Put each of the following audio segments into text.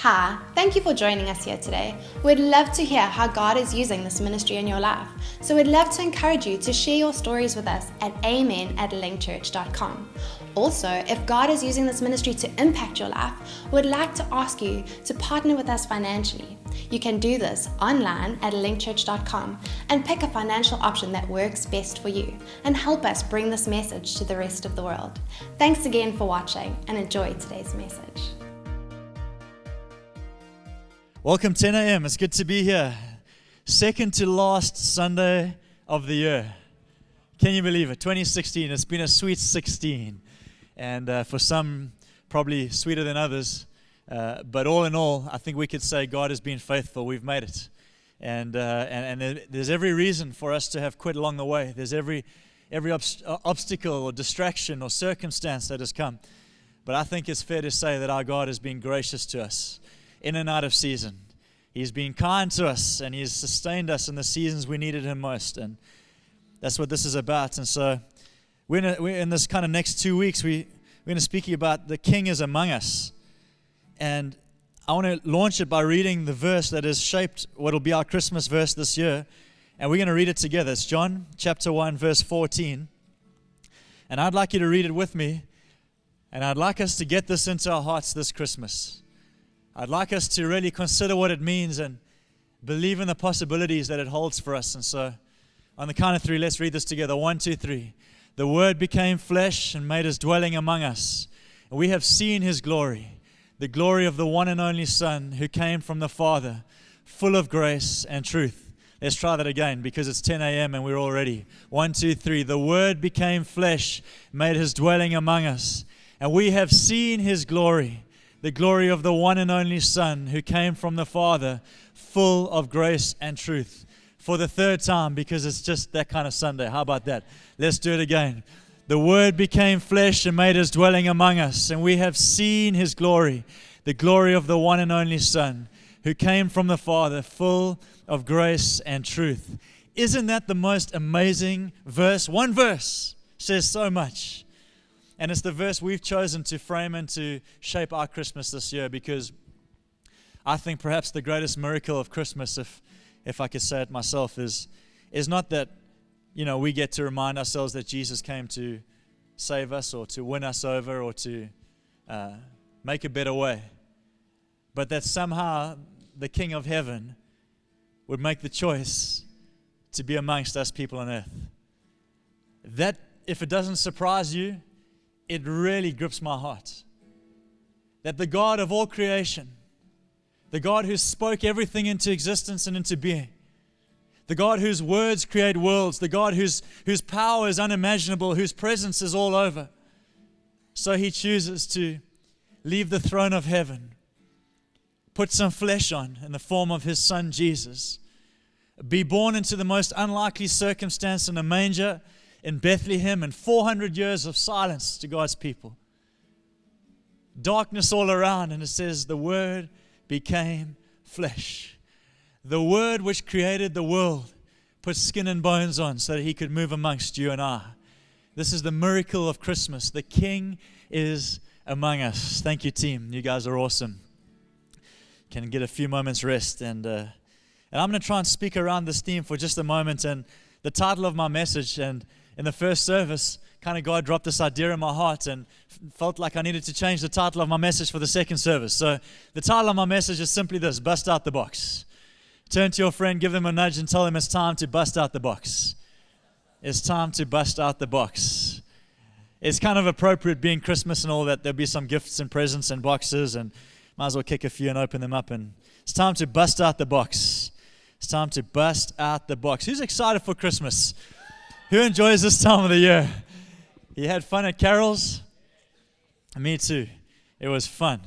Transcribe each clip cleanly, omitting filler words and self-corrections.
Hi, thank you for joining us here today. We'd love to hear how God is using this ministry in your life. So we'd love to encourage you to share your stories with us at amen@linkchurch.com. Also, if God is using this ministry to impact your life, we'd like to ask you to partner with us financially. You can do this online at linkchurch.com and pick a financial option that works best for you and help us bring this message to the rest of the world. Thanks again for watching and enjoy today's message. Welcome 10 a.m. It's good to be here. Second to last Sunday of the year. Can you believe it? 2016. It's been a sweet 16. And for some, probably sweeter than others. But all in all, I think we could say God has been faithful. We've made it. And there's every reason for us to have quit along the way. There's every obstacle or distraction or circumstance that has come. But I think it's fair to say that our God has been gracious to us in and out of season. He's been kind to us, and He's sustained us in the seasons we needed Him most, and that's what this is about. And so we're in this kind of next 2 weeks, we're going to speak about the King is among us. And I want to launch it by reading the verse that has shaped what will be our Christmas verse this year, and we're going to read it together. It's John chapter 1, verse 14. And I'd like you to read it with me, and I'd like us to get this into our hearts this Christmas. I'd like us to really consider what it means and believe in the possibilities that it holds for us. And so, on the count of three, let's read this together. 1, 2, 3. The Word became flesh and made His dwelling among us. And we have seen His glory, the glory of the one and only Son who came from the Father, full of grace and truth. Let's try that again because it's 10 a.m. and we're all ready. 1, 2, 3. The Word became flesh, made His dwelling among us. And we have seen His glory, the glory of the one and only Son who came from the Father, full of grace and truth. For the third time, because it's just that kind of Sunday. How about that? Let's do it again. The Word became flesh and made His dwelling among us, and we have seen His glory, the glory of the one and only Son who came from the Father, full of grace and truth. Isn't that the most amazing verse? One verse says so much. And it's the verse we've chosen to frame and to shape our Christmas this year, because I think perhaps the greatest miracle of Christmas, if I could say it myself, is not that, we get to remind ourselves that Jesus came to save us or to win us over or to make a better way, but that somehow the King of Heaven would make the choice to be amongst us people on earth. That, if it doesn't surprise you, it really grips my heart. That the God of all creation, the God who spoke everything into existence and into being, the God whose words create worlds, the God whose power is unimaginable, whose presence is all over. So He chooses to leave the throne of heaven, put some flesh on in the form of His Son Jesus, be born into the most unlikely circumstance in a manger in Bethlehem, and 400 years of silence to God's people. Darkness all around, and it says the Word became flesh. The Word which created the world put skin and bones on so that He could move amongst you and I. This is the miracle of Christmas. The King is among us. Thank you, team. You guys are awesome. Can get a few moments rest, and I'm going to try and speak around this theme for just a moment. And the title of my message, and in the first service, kind of God dropped this idea in my heart and felt like I needed to change the title of my message for the second service. So the title of my message is simply this: Bust Out the Box. Turn to your friend, give them a nudge, and tell them it's time to bust out the box. It's time to bust out the box. It's kind of appropriate, being Christmas and all that. There'll be some gifts and presents and boxes, and might as well kick a few and open them up. And it's time to bust out the box. It's time to bust out the box. Who's excited for Christmas? Who enjoys this time of the year? You had fun at Carol's? Me too. It was fun.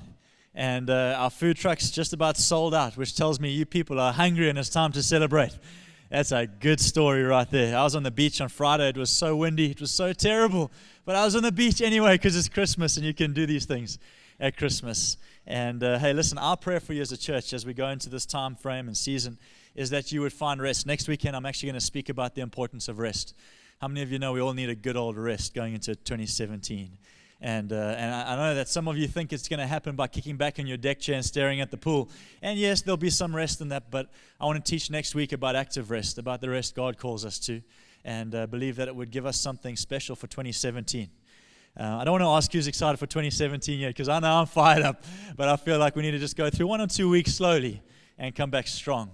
And our food truck's just about sold out, which tells me you people are hungry and it's time to celebrate. That's a good story right there. I was on the beach on Friday. It was so windy. It was so terrible. But I was on the beach anyway because it's Christmas and you can do these things at Christmas. And hey, listen, our prayer for you as a church as we go into this time frame and season is that you would find rest. Next weekend, I'm actually going to speak about the importance of rest. How many of you know we all need a good old rest going into 2017? And I know that some of you think it's going to happen by kicking back in your deck chair and staring at the pool. And yes, there'll be some rest in that, but I want to teach next week about active rest, about the rest God calls us to, and believe that it would give us something special for 2017. I don't want to ask who's excited for 2017 yet, because I know I'm fired up, but I feel like we need to just go through 1 or 2 weeks slowly and come back strong.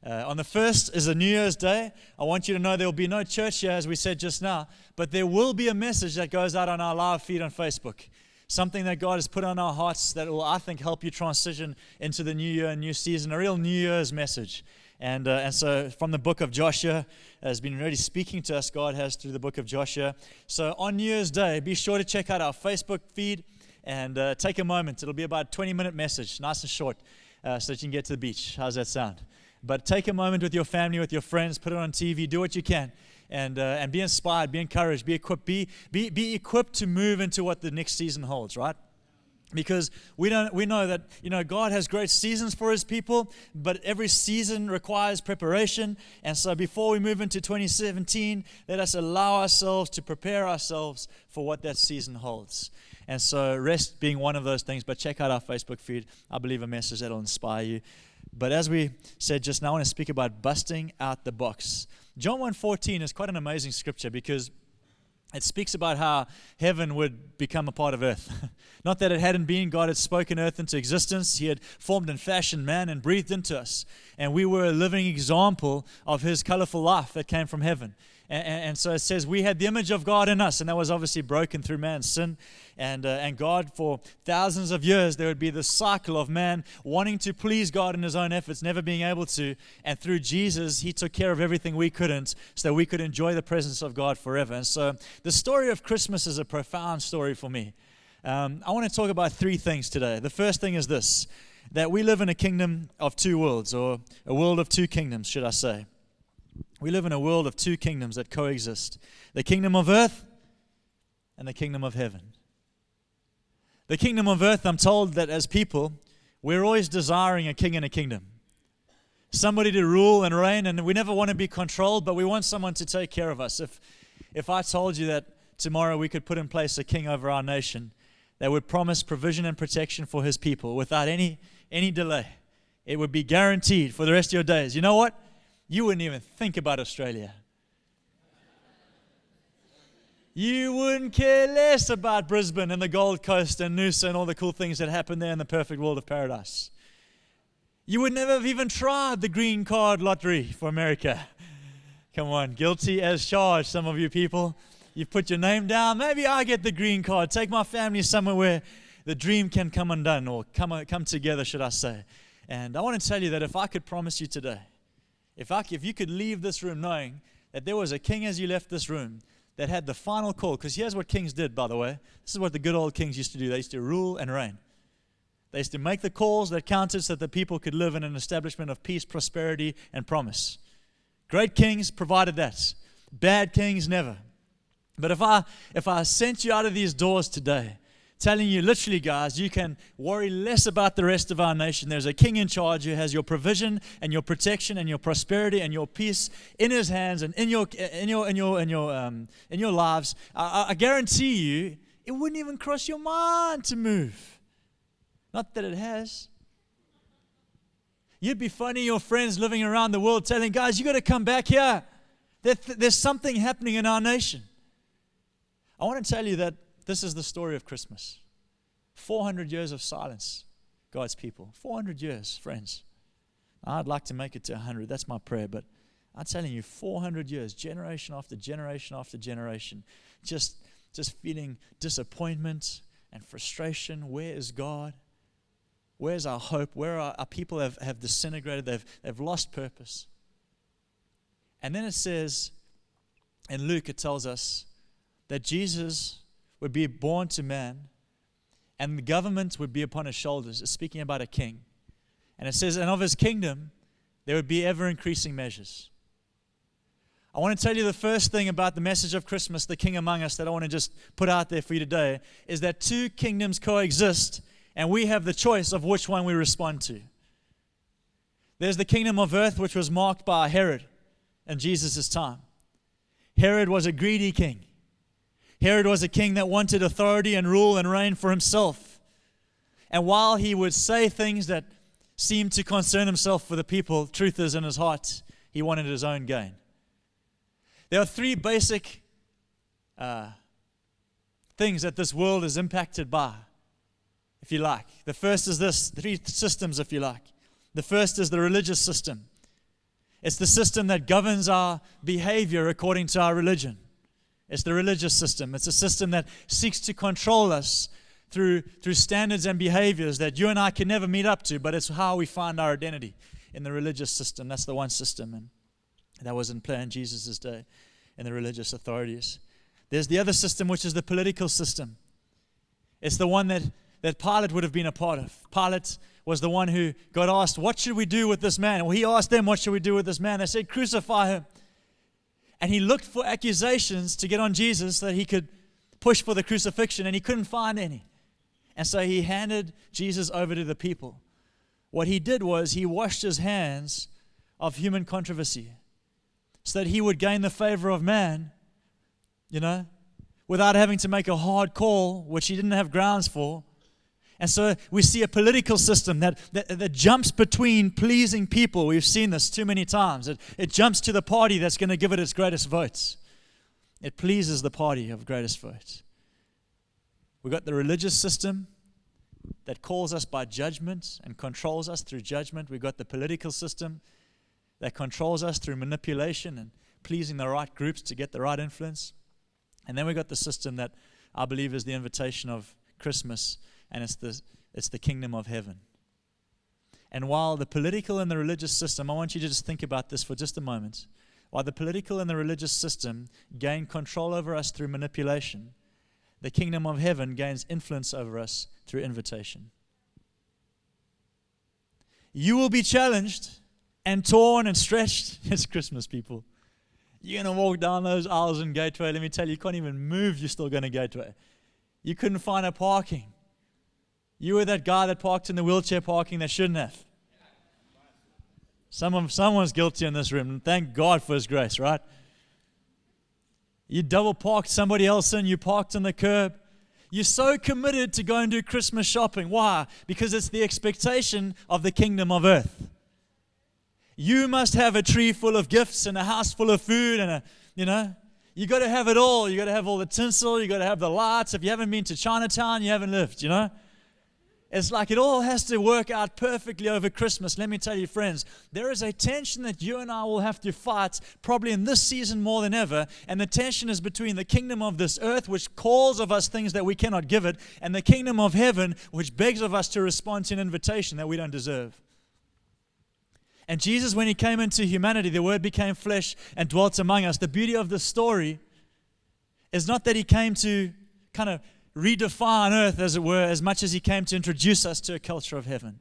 On the 1st is a New Year's Day. I want you to know there will be no church here, as we said just now, but there will be a message that goes out on our live feed on Facebook. Something that God has put on our hearts that will, I think, help you transition into the new year and new season, a real New Year's message. And so from the book of Joshua, has been really speaking to us, God has, through the book of Joshua. So on New Year's Day, be sure to check out our Facebook feed and take a moment. It'll be about a 20-minute message, nice and short, so that you can get to the beach. How's that sound? But take a moment with your family, with your friends, put it on TV, do what you can, and be inspired, be encouraged, be equipped, be equipped to move into what the next season holds, right? Because we know that, God has great seasons for His people, but every season requires preparation. And so before we move into 2017, let us allow ourselves to prepare ourselves for what that season holds. And so rest being one of those things, but check out our Facebook feed. I believe a message that will inspire you. But as we said just now, I want to speak about busting out the box. John 1:14 is quite an amazing scripture because it speaks about how heaven would become a part of earth. Not that it hadn't been. God had spoken earth into existence. He had formed and fashioned man and breathed into us. And we were a living example of His colorful life that came from heaven. And so it says we had the image of God in us, and that was obviously broken through man's sin. And God, for thousands of years, there would be this cycle of man wanting to please God in his own efforts, never being able to. And through Jesus, He took care of everything we couldn't, so that we could enjoy the presence of God forever. And so the story of Christmas is a profound story for me. I want to talk about 3 things today. The first thing is this, that we live in a kingdom of 2 worlds, or a world of 2 kingdoms, should I say. We live in a world of 2 kingdoms that coexist. The kingdom of earth and the kingdom of heaven. The kingdom of earth, I'm told that as people, we're always desiring a king and a kingdom. Somebody to rule and reign, and we never want to be controlled, but we want someone to take care of us. If I told you that tomorrow we could put in place a king over our nation that would promise provision and protection for His people without any delay, it would be guaranteed for the rest of your days. You know what? You wouldn't even think about Australia. You wouldn't care less about Brisbane and the Gold Coast and Noosa and all the cool things that happen there in the perfect world of paradise. You would never have even tried the green card lottery for America. Come on, guilty as charged, some of you people. You've put your name down. Maybe I get the green card. Take my family somewhere where the dream can come undone, or come together, should I say. And I want to tell you that if I could promise you today, if you could leave this room knowing that there was a king as you left this room that had the final call, because here's what kings did, by the way. This is what the good old kings used to do. They used to rule and reign. They used to make the calls that counted so that the people could live in an establishment of peace, prosperity, and promise. Great kings provided that. Bad kings never. But if I sent you out of these doors today, telling you literally, guys, you can worry less about the rest of our nation. There's a king in charge who has your provision and your protection and your prosperity and your peace in His hands and in your lives. I guarantee you, it wouldn't even cross your mind to move. Not that it has. You'd be phoning your friends living around the world, telling guys, you got to come back here. There's something happening in our nation. I want to tell you that this is the story of Christmas. 400 years of silence, God's people. 400 years, friends. I'd like to make it to 100. That's my prayer. But I'm telling you, 400 years, generation after generation after generation, just feeling disappointment and frustration. Where is God? Where's our hope? Where our people have disintegrated. They've lost purpose. And then it says, in Luke, it tells us that Jesus would be born to man, and the government would be upon His shoulders. It's speaking about a king. And it says, and of His kingdom, there would be ever-increasing measures. I want to tell you the first thing about the message of Christmas, the King among us, that I want to just put out there for you today, is that 2 kingdoms coexist, and we have the choice of which one we respond to. There's the kingdom of earth, which was marked by Herod in Jesus' time. Herod was a greedy king. Herod was a king that wanted authority and rule and reign for himself. And while he would say things that seemed to concern himself for the people, truth is in his heart, he wanted his own gain. There are three basic things that this world is impacted by, if you like. The first is this, three systems, if you like. The first is the religious system. It's the system that governs our behavior according to our religion. It's the religious system. It's a system that seeks to control us through standards and behaviors that you and I can never meet up to, but it's how we find our identity in the religious system. That's the one system, and that was in play in Jesus' day in the religious authorities. There's the other system, which is the political system. It's the one that Pilate would have been a part of. Pilate was the one who got asked, what should we do with this man? Well, he asked them, what should we do with this man? They said, crucify him. And he looked for accusations to get on Jesus so that he could push for the crucifixion, and he couldn't find any. And so he handed Jesus over to the people. What he did was he washed his hands of human controversy so that he would gain the favor of man, without having to make a hard call, which he didn't have grounds for. And so we see a political system that jumps between pleasing people. We've seen this too many times. It jumps to the party that's going to give it its greatest votes. It pleases the party of greatest votes. We've got the religious system that calls us by judgment and controls us through judgment. We've got the political system that controls us through manipulation and pleasing the right groups to get the right influence. And then we've got the system that I believe is the invitation of Christmas, and it's the kingdom of heaven. And while the political and the religious system, I want you to just think about this for just a moment. While the political and the religious system gain control over us through manipulation, the kingdom of heaven gains influence over us through invitation. You will be challenged and torn and stretched. It's Christmas, people. You're going to walk down those aisles in Gateway. Let me tell you, you can't even move. You're still going to Gateway. You couldn't find a parking. You were that guy that parked in the wheelchair parking that shouldn't have. Someone's guilty in this room. Thank God for His grace, right? You double parked somebody else in. You parked on the curb. You're so committed to go and do Christmas shopping. Why? Because it's the expectation of the kingdom of earth. You must have a tree full of gifts and a house full of food and you got to have it all. You got to have all the tinsel. You got to have the lights. If you haven't been to Chinatown, you haven't lived, It's like it all has to work out perfectly over Christmas. Let me tell you, friends, there is a tension that you and I will have to fight probably in this season more than ever. And the tension is between the kingdom of this earth, which calls of us things that we cannot give it, and the kingdom of heaven, which begs of us to respond to an invitation that we don't deserve. And Jesus, when He came into humanity, the Word became flesh and dwelt among us. The beauty of this story is not that He came to kind of redefine earth, as it were, as much as He came to introduce us to a culture of heaven.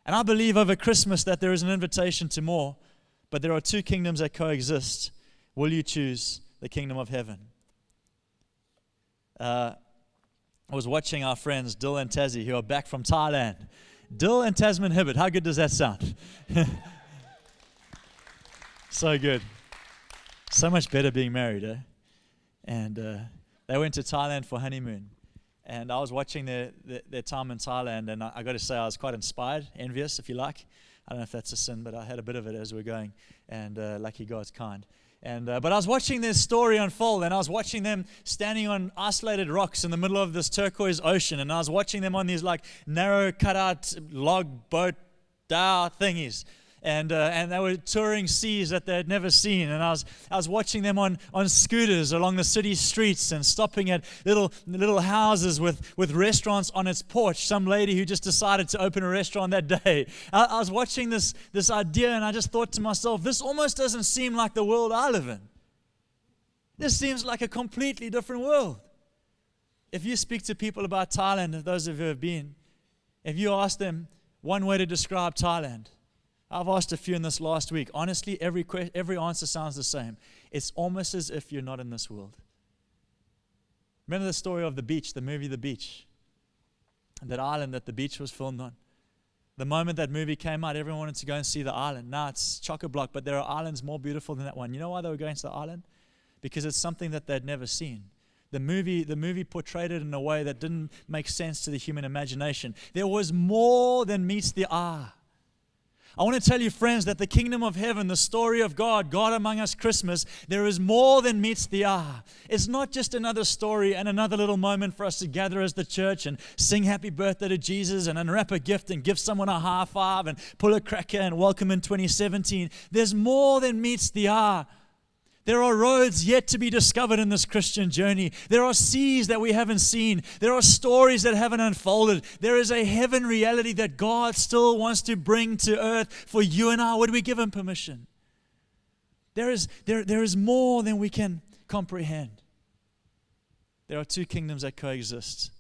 And I believe over Christmas that there is an invitation to more, but there are two kingdoms that coexist. Will you choose the kingdom of heaven? I was watching our friends Dill and Tassie, who are back from Thailand. Dill and Tasman Hibbert, how good does that sound? So good. So much better being married, eh? And they went to Thailand for honeymoon. And I was watching their time in Thailand, and I got to say I was quite inspired, envious, if you like. I don't know if that's a sin, but I had a bit of it as we were going. And lucky God's kind. And but I was watching this story unfold, and I was watching them standing on isolated rocks in the middle of this turquoise ocean, and I was watching them on these like narrow cutout log boat dhow thingies, and they were touring seas that they had never seen, and I was watching them on scooters along the city streets and stopping at little houses with restaurants on its porch. Some lady who just decided to open a restaurant that day. I was watching this idea, and I just thought to myself, this almost doesn't seem like the world I live in. This seems like a completely different world. If you speak to people about Thailand, those of you who have been, if you ask them one way to describe Thailand, I've asked a few in this last week. Honestly, every answer sounds the same. It's almost as if you're not in this world. Remember the story of The Beach, the movie The Beach? That island that The Beach was filmed on. The moment that movie came out, everyone wanted to go and see the island. Now it's chock-a-block, but there are islands more beautiful than that one. You know why they were going to the island? Because it's something that they'd never seen. The movie portrayed it in a way that didn't make sense to the human imagination. There was more than meets the eye. I want to tell you, friends, that the kingdom of heaven, the story of God, God among us Christmas, there is more than meets the eye. It's not just another story and another little moment for us to gather as the church and sing happy birthday to Jesus and unwrap a gift and give someone a high five and pull a cracker and welcome in 2017. There's more than meets the eye. There are roads yet to be discovered in this Christian journey. There are seas that we haven't seen. There are stories that haven't unfolded. There is a heaven reality that God still wants to bring to earth for you and I. Would we give Him permission? There is more than we can comprehend. There are two kingdoms that coexist.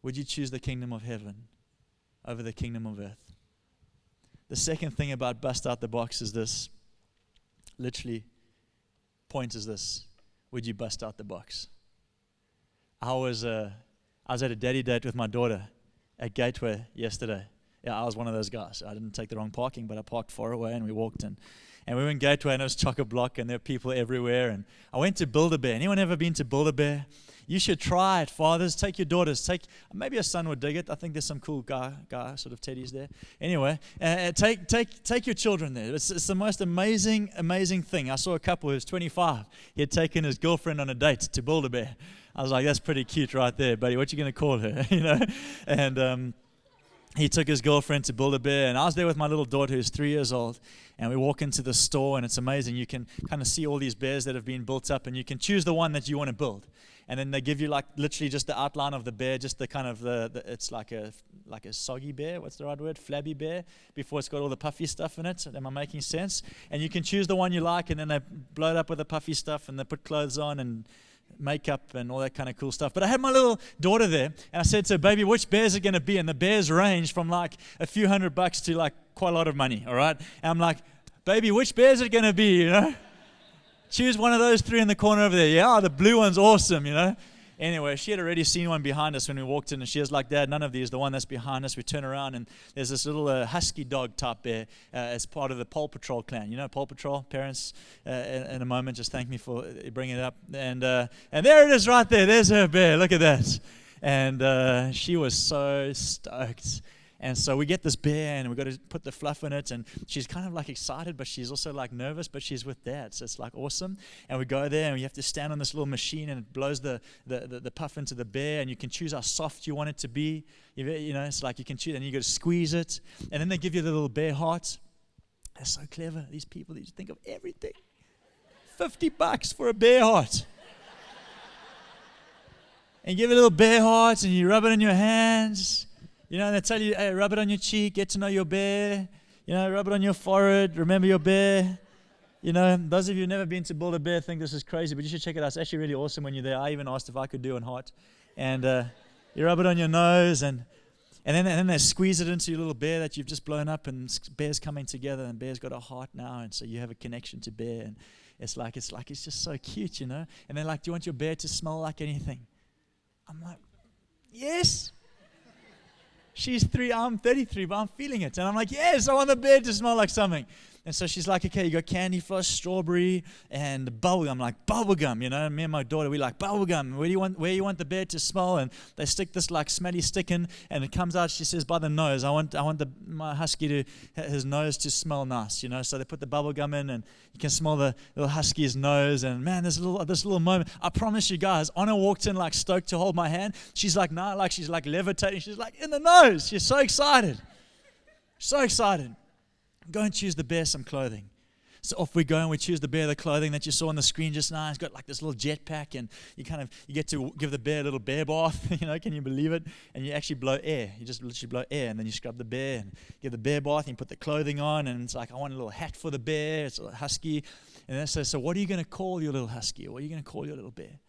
Would you choose the kingdom of heaven over the kingdom of earth? The second thing about bust out the box is this. Literally, point is this: would you bust out the box? I was at a daddy date with my daughter at Gateway yesterday. Yeah, I was one of those guys. I didn't take the wrong parking, but I parked far away and we walked in. And we were in Gateway and it was chock-a-block and there were people everywhere. And I went to Build-A-Bear. Anyone ever been to Build-A-Bear? You should try it, fathers. Take your daughters. Maybe a son would dig it. I think there's some cool guy sort of teddies there. Anyway, take your children there. It's the most amazing thing. I saw a couple who was 25. He had taken his girlfriend on a date to Build-A-Bear. I was like, that's pretty cute right there, buddy. What you going to call her? And he took his girlfriend to Build-A-Bear, and I was there with my little daughter who's 3 years old, and we walk into the store, and it's amazing. You can kind of see all these bears that have been built up, and you can choose the one that you want to build. And then they give you like literally just the outline of the bear, just the kind of it's like a soggy bear. What's the right word? Flabby bear. Before it's got all the puffy stuff in it. Am I making sense? And you can choose the one you like, and then they blow it up with the puffy stuff, and they put clothes on and makeup and all that kind of cool stuff. But I had my little daughter there, and I said to her, baby, which bears are going to be? And the bears range from like a few $100 to like quite a lot of money. All right. And I'm like, baby, which bears are it going to be? You know. Choose one of those three in the corner over there. Yeah, the blue one's awesome, you know. Anyway, she had already seen one behind us when we walked in, and she was like, Dad, none of these, the one that's behind us. We turn around, and there's this little husky dog type bear as part of the Paw Patrol clan. You know Paw Patrol? Parents, in a moment, just thank me for bringing it up. And there it is right there. There's her bear. Look at that. And she was so stoked. And so we get this bear, and we've got to put the fluff in it, and she's kind of like excited, but she's also like nervous, but she's with Dad, so it's like awesome. And we go there, and we have to stand on this little machine, and it blows the puff into the bear, and you can choose how soft you want it to be. You know, it's like you can choose, and you got to squeeze it, and then they give you the little bear heart. They're so clever, these people. They just think of everything. $50 for a bear heart. And you give it a little bear heart, and you rub it in your hands. You know, they tell you, hey, rub it on your cheek, get to know your bear. You know, rub it on your forehead, remember your bear. You know, those of you who've never been to Build-A-Bear think this is crazy, but you should check it out. It's actually really awesome when you're there. I even asked if I could do it hot. And you rub it on your nose, and then they squeeze it into your little bear that you've just blown up, and bear's coming together, and bear's got a heart now, and so you have a connection to bear. And it's just so cute, you know. And they're like, do you want your bear to smell like anything? I'm like, yes. She's 3, I'm 33, but I'm feeling it. And I'm like, yes, I want the bear to smell like something. And so she's like, okay, you got candy floss, strawberry, and bubblegum. I'm like, bubblegum, you know. And me and my daughter, we like, bubblegum. Where you want the bear to smell? And they stick this like smelly stick in, and it comes out, she says, by the nose. I want my husky his nose to smell nice, you know. So they put the bubblegum in, and you can smell the little husky's nose. And man, this little moment. I promise you guys, Anna walked in like stoked to hold my hand. She's like, no, like she's like levitating. She's like, in the nose. She's so excited. So excited. Go and choose the bear some clothing. So off we go, and we choose the bear the clothing that you saw on the screen just now. It's got like this little jetpack, and you get to give the bear a little bear bath. You know, can you believe it? And you actually blow air. You just literally blow air, and then you scrub the bear and give the bear bath, and you put the clothing on, and it's like, I want a little hat for the bear. It's a little husky. And then so what are you going to call your little husky? Or what are you going to call your little bear?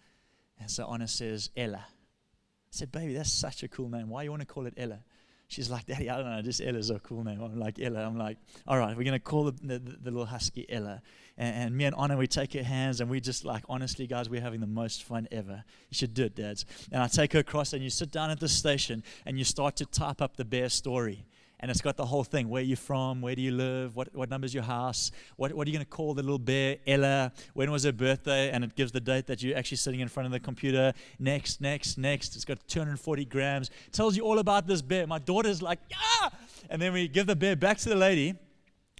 And so Anna says, Ella. I said, baby, that's such a cool name. Why you want to call it Ella? She's like, Daddy, I don't know, just Ella's a cool name. I'm like, Ella. I'm like, all right, we're going to call the little husky Ella. And me and Anna, we take her hands, and we just like, honestly, guys, we're having the most fun ever. You should do it, dads. And I take her across, and you sit down at the station, and you start to type up the bear story. And it's got the whole thing. Where are you from? Where do you live? What number's your house? What are you going to call the little bear? Ella. When was her birthday? And it gives the date that you're actually sitting in front of the computer. Next. It's got 240 grams. It tells you all about this bear. My daughter's like, yeah! And then we give the bear back to the lady,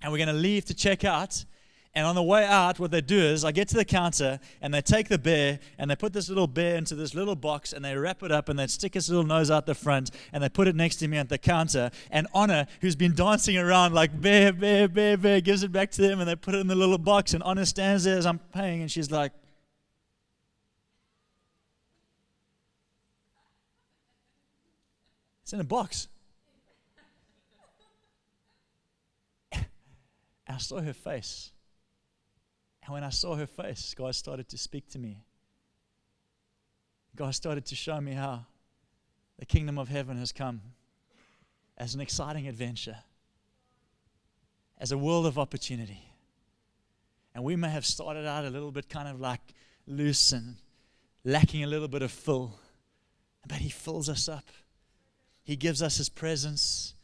and we're going to leave to check out. And on the way out, what they do is I get to the counter and they take the bear and they put this little bear into this little box and they wrap it up and they stick his little nose out the front and they put it next to me at the counter. And Anna, who's been dancing around like bear, gives it back to them and they put it in the little box. And Anna stands there as I'm paying and she's like, it's in a box. And I saw her face. And when I saw her face, God started to speak to me. God started to show me how the kingdom of heaven has come as an exciting adventure, as a world of opportunity. And we may have started out a little bit kind of like loose and lacking a little bit of fill, but He fills us up. He gives us His presence.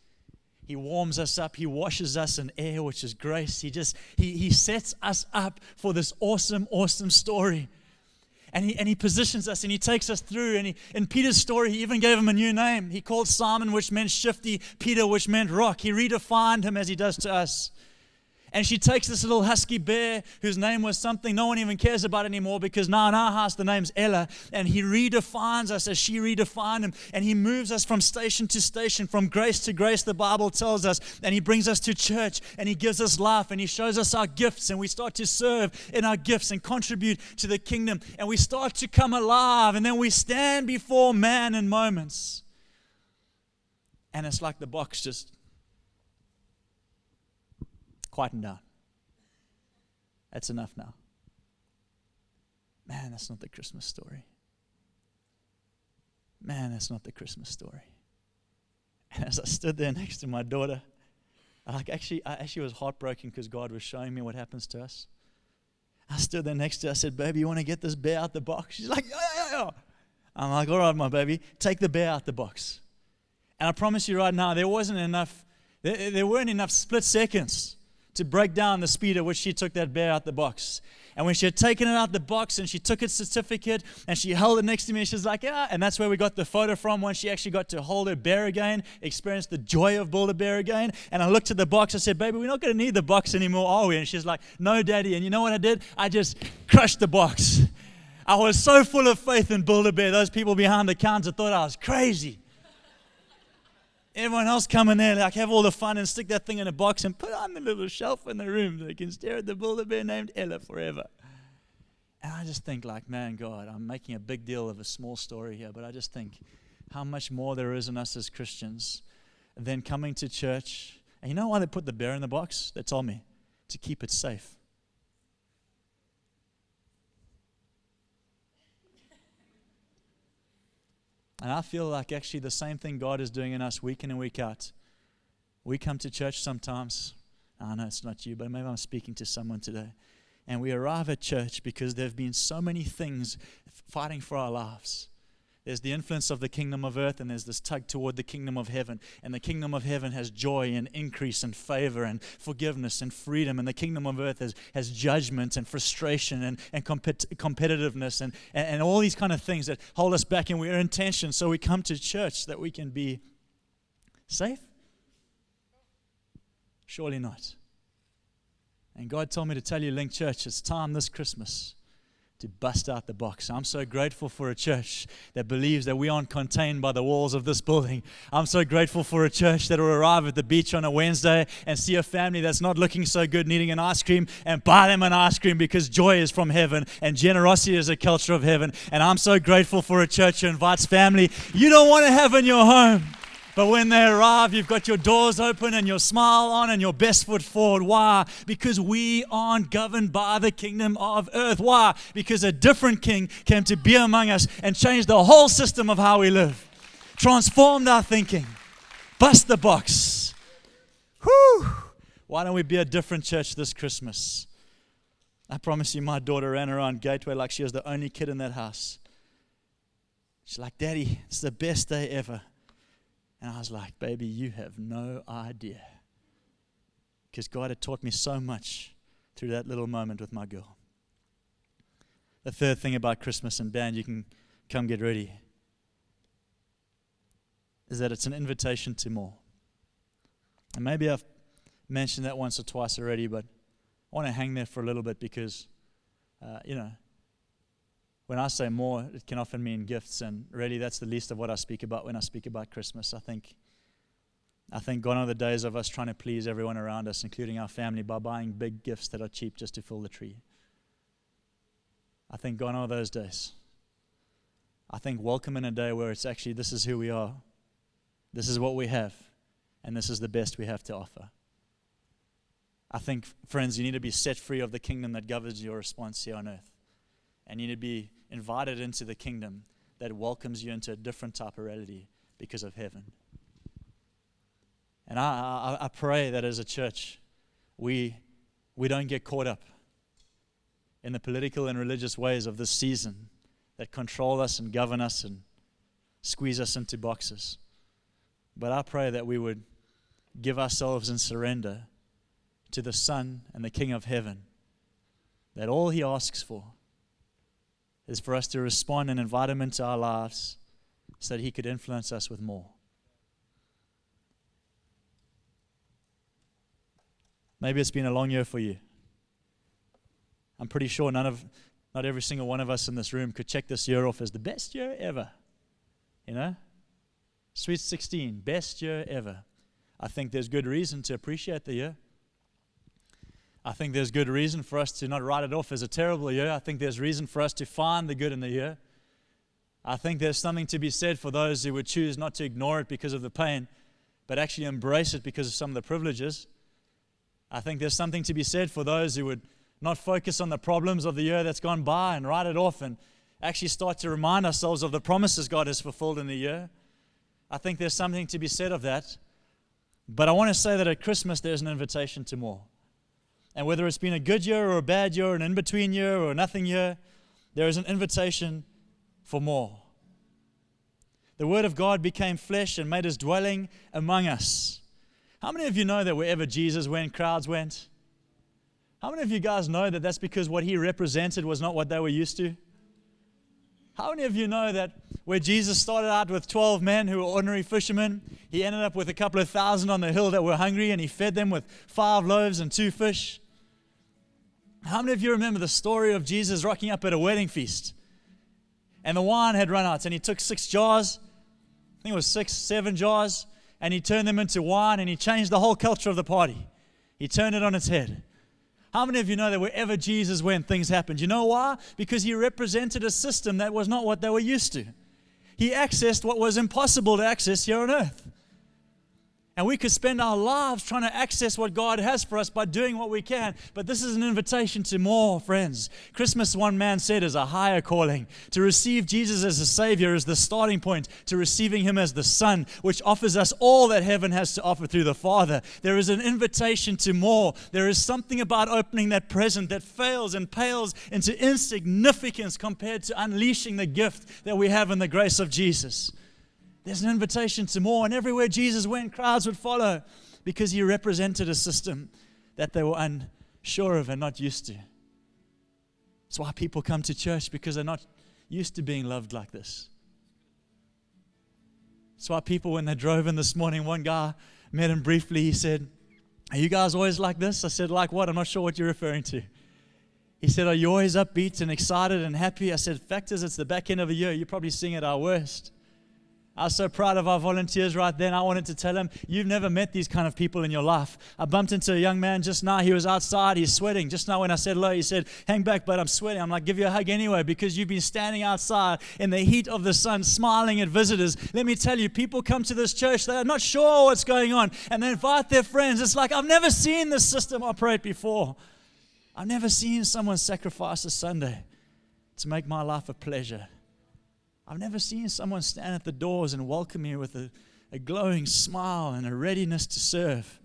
He warms us up. He washes us in air, which is grace. He sets us up for this awesome story. And he positions us and He takes us through. And in Peter's story, He even gave him a new name. He called Simon, which meant shifty, Peter, which meant rock. He redefined him as He does to us. And she takes this little husky bear whose name was something no one even cares about anymore because now in our house the name's Ella. And He redefines us as she redefined him. And He moves us from station to station, from grace to grace, the Bible tells us. And He brings us to church and He gives us life and He shows us our gifts. And we start to serve in our gifts and contribute to the kingdom. And we start to come alive. And then we stand before man in moments. And it's like the box just quieten down. That's enough now. Man, that's not the Christmas story. Man, that's not the Christmas story. And as I stood there next to my daughter, I actually was heartbroken because God was showing me what happens to us. I stood there next to her. I said, baby, you want to get this bear out the box? She's like, yeah. I'm like, all right, my baby, take the bear out the box. And I promise you right now, there weren't enough split seconds to break down the speed at which she took that bear out the box. And when she had taken it out the box and she took its certificate and she held it next to me, she's like, yeah. And that's where we got the photo from, when she actually got to hold her bear again, experienced the joy of Build-A-Bear again. And I looked at the box, I said, baby, we're not going to need the box anymore, are we? And she's like, no, Daddy. And you know what I did? I just crushed the box. I was so full of faith in Build-A-Bear. Those people behind the counter thought I was crazy. Everyone else come in there, like, have all the fun and stick that thing in a box and put it on the little shelf in the room so they can stare at the Build-A-Bear named Ella forever. And I just think, like, man, God, I'm making a big deal of a small story here, but I just think how much more there is in us as Christians than coming to church. And you know why they put the bear in the box? They told me, to keep it safe. And I feel like actually the same thing God is doing in us week in and week out. We come to church sometimes. I know it's not you, but maybe I'm speaking to someone today. And we arrive at church because there have been so many things fighting for our lives. There's the influence of the kingdom of earth, and there's this tug toward the kingdom of heaven. And the kingdom of heaven has joy and increase and favor and forgiveness and freedom. And the kingdom of earth has judgment and frustration and competitiveness and all these kind of things that hold us back. And we're in tension, so we come to church that we can be safe? Surely not. And God told me to tell you, Link Church, it's time this Christmas to bust out the box. I'm so grateful for a church that believes that we aren't contained by the walls of this building. I'm so grateful for a church that will arrive at the beach on a Wednesday and see a family that's not looking so good needing an ice cream and buy them an ice cream because joy is from heaven and generosity is a culture of heaven. And I'm so grateful for a church who invites family you don't want to have in your home. But when they arrive, you've got your doors open and your smile on and your best foot forward. Why? Because we aren't governed by the kingdom of earth. Why? Because a different king came to be among us and changed the whole system of how we live. Transformed our thinking. Bust the box. Whew. Why don't we be a different church this Christmas? I promise you, my daughter ran around Gateway like she was the only kid in that house. She's like, Daddy, it's the best day ever. And I was like, baby, you have no idea. Because God had taught me so much through that little moment with my girl. The third thing about Christmas, and band, you can come get ready, is that it's an invitation to more. And maybe I've mentioned that once or twice already, but I want to hang there for a little bit because, when I say more, it can often mean gifts, and really that's the least of what I speak about when I speak about Christmas. I think gone are the days of us trying to please everyone around us, including our family, by buying big gifts that are cheap just to fill the tree. I think gone are those days. I think welcome in a day where it's actually, this is who we are, this is what we have, and this is the best we have to offer. I think, friends, you need to be set free of the kingdom that governs your response here on earth. And you need to be invited into the kingdom that welcomes you into a different type of reality because of heaven. And I pray that as a church, we don't get caught up in the political and religious ways of this season that control us and govern us and squeeze us into boxes. But I pray that we would give ourselves in surrender to the Son and the King of Heaven, that all He asks for is for us to respond and invite Him into our lives so that He could influence us with more. Maybe it's been a long year for you. I'm pretty sure not every single one of us in this room could check this year off as the best year ever. Sweet 16, best year ever. I think there's good reason to appreciate the year. I think there's good reason for us to not write it off as a terrible year. I think there's reason for us to find the good in the year. I think there's something to be said for those who would choose not to ignore it because of the pain, but actually embrace it because of some of the privileges. I think there's something to be said for those who would not focus on the problems of the year that's gone by and write it off and actually start to remind ourselves of the promises God has fulfilled in the year. I think there's something to be said of that. But I want to say that at Christmas there's an invitation to more. And whether it's been a good year or a bad year, an in-between year or a nothing year, there is an invitation for more. The Word of God became flesh and made His dwelling among us. How many of you know that wherever Jesus went, crowds went? How many of you guys know that that's because what He represented was not what they were used to? How many of you know that where Jesus started out with 12 men who were ordinary fishermen, He ended up with a couple of thousand on the hill that were hungry, and He fed them with 5 loaves and 2 fish? How many of you remember the story of Jesus rocking up at a wedding feast? And the wine had run out, and He took 6 jars, I think it was 6, 7 jars, and He turned them into wine, and He changed the whole culture of the party. He turned it on its head. How many of you know that wherever Jesus went, things happened? You know why? Because He represented a system that was not what they were used to. He accessed what was impossible to access here on earth. And we could spend our lives trying to access what God has for us by doing what we can. But this is an invitation to more, friends. Christmas, one man said, is a higher calling. To receive Jesus as a Savior is the starting point to receiving Him as the Son, which offers us all that heaven has to offer through the Father. There is an invitation to more. There is something about opening that present that fails and pales into insignificance compared to unleashing the gift that we have in the grace of Jesus. There's an invitation to more, and everywhere Jesus went, crowds would follow because He represented a system that they were unsure of and not used to. That's why people come to church, because they're not used to being loved like this. That's why people, when they drove in this morning, one guy met him briefly. He said, "Are you guys always like this?" I said, "Like what? I'm not sure what you're referring to." He said, "Are you always upbeat and excited and happy?" I said, "Fact is, it's the back end of a year. You're probably seeing at our worst." I was so proud of our volunteers right then. I wanted to tell him, you've never met these kind of people in your life. I bumped into a young man just now. He was outside. He's sweating. Just now when I said hello, he said, "Hang back, but I'm sweating." I'm like, "Give you a hug anyway, because you've been standing outside in the heat of the sun, smiling at visitors." Let me tell you, people come to this church. They're not sure what's going on, and they invite their friends. It's like, I've never seen this system operate before. I've never seen someone sacrifice a Sunday to make my life a pleasure. I've never seen someone stand at the doors and welcome you with a glowing smile and a readiness to serve.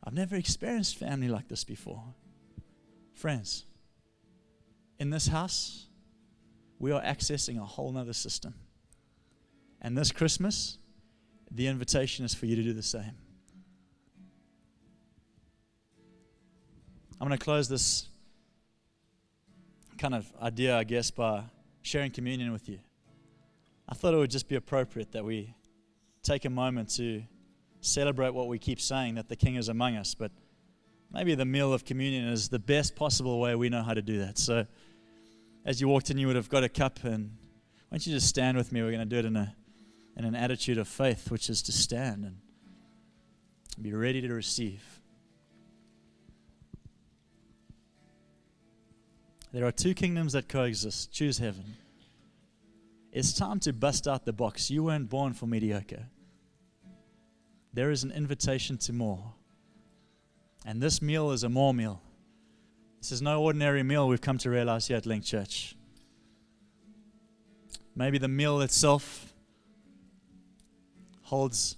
I've never experienced family like this before. Friends, in this house, we are accessing a whole nother system. And this Christmas, the invitation is for you to do the same. I'm going to close this kind of idea, I guess, by sharing communion with you. I thought it would just be appropriate that we take a moment to celebrate what we keep saying, that the King is among us, but maybe the meal of communion is the best possible way we know how to do that. So as you walked in, you would have got a cup, and why don't you just stand with me? We're going to do it in an attitude of faith, which is to stand and be ready to receive. There are two kingdoms that coexist. Choose heaven. It's time to bust out the box. You weren't born for mediocre. There is an invitation to more. And this meal is a more meal. This is no ordinary meal we've come to realize here at Link Church. Maybe the meal itself holds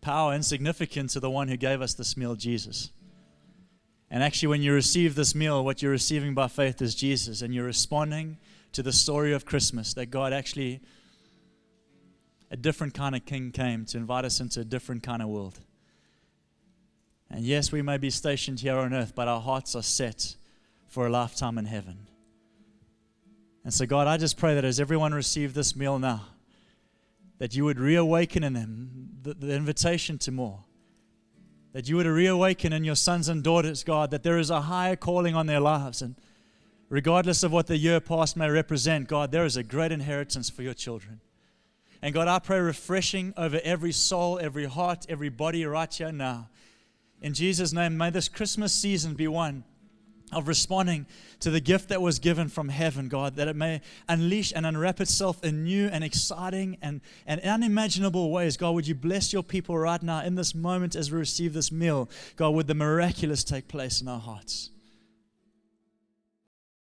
power and significance to the one who gave us this meal, Jesus. And actually, when you receive this meal, what you're receiving by faith is Jesus, and you're responding to the story of Christmas, that God actually, a different kind of king came to invite us into a different kind of world. And yes, we may be stationed here on earth, but our hearts are set for a lifetime in heaven. And so God, I just pray that as everyone receives this meal now, that you would reawaken in them the invitation to more. That you would reawaken in your sons and daughters, God, that there is a higher calling on their lives. And regardless of what the year past may represent, God, there is a great inheritance for your children. And God, I pray refreshing over every soul, every heart, every body right here now. In Jesus' name, may this Christmas season be one of responding to the gift that was given from heaven, God, that it may unleash and unwrap itself in new and exciting and unimaginable ways. God, would you bless your people right now in this moment as we receive this meal? God, would the miraculous take place in our hearts?